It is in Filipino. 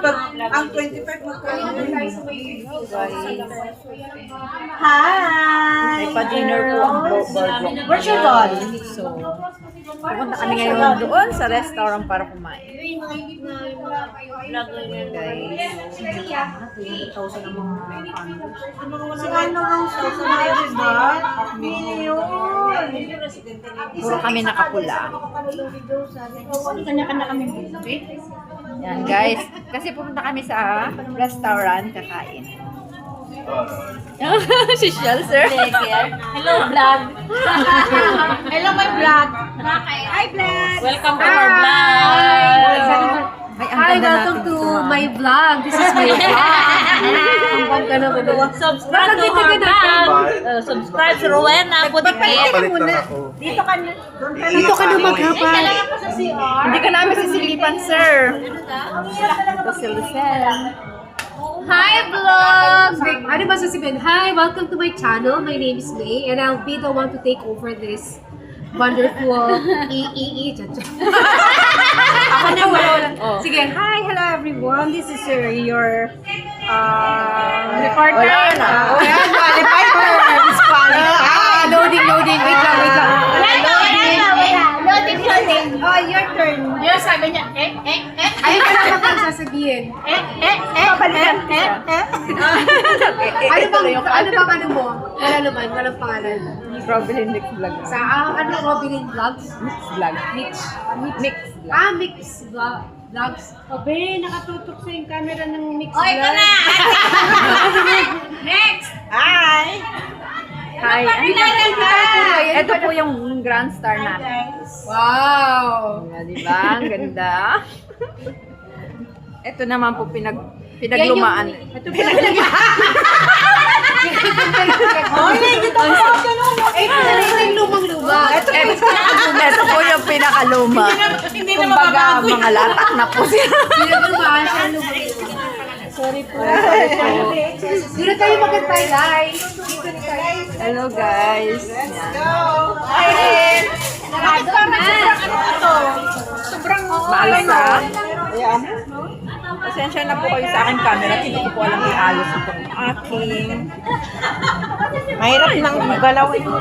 Ang 25 magkano? Hi! May pa-dinner po ang boardwalk. Where's your doll? So, pupunta kami ngayon doon sa restaurant para kumain. Guys. Si ano ang susunod ba? Puro kami nakapula. Kanya-kanya kami. Yan guys. Kasi pupunta kami sa restaurant kakain. Si Shell, sir. Hello, vlog. Hello, my vlog. Hi, vlog. Welcome to our vlog! Ay, ang Hi, ganda welcome natin to dito, my vlog. This is my vlog. Ang bangga na ba? Subscribe to our vlog! Subscribe si Rowena Pudikit. Dito ka na maghapal. Hindi ka namin sisilipan, sir. Ito si Lucel. Hi, vlog! Ano ba sasabihin? Hi, welcome to my channel. My name is May and I'll be the one to take over this wonderful Ako na wala. Sige, hi, hello everyone. This is your reporter. Wala na. Ayan, qualified. Loading. Wait lang. Loading. Oh, your turn. Yung sabi niya, Ayun ka lang bang sasabihin? Pabalikan. Ano mo? Wala naman, walang pangalan. Robin Mix Vlog. Sa ano, Robin Vlogs? Mix Vlog. Mix. Mix. Mix Vlogs. Obe, nakatutok sa yung camera ng Mix O, ikaw na! Next! Hi! Hi. Vlogs. Ito po yung grand star natin. Wow! Diba? Ang ganda. Ito naman po pinaglumaan. Ito yung lumang-luma. Ito po yung pinakaluma. Kumbaga, mga latak na po sila. Pinaglumaan siya lumang-luma. Sorry po. Dito tayo magantay, guys. Dito na tayo. Hello guys. Yan. Bakit parang sobrang Maalsa. Pasensya na po kayo sa aking camera. Hindi ko po alam iayos itong aking. Mahirap nang galawin mo.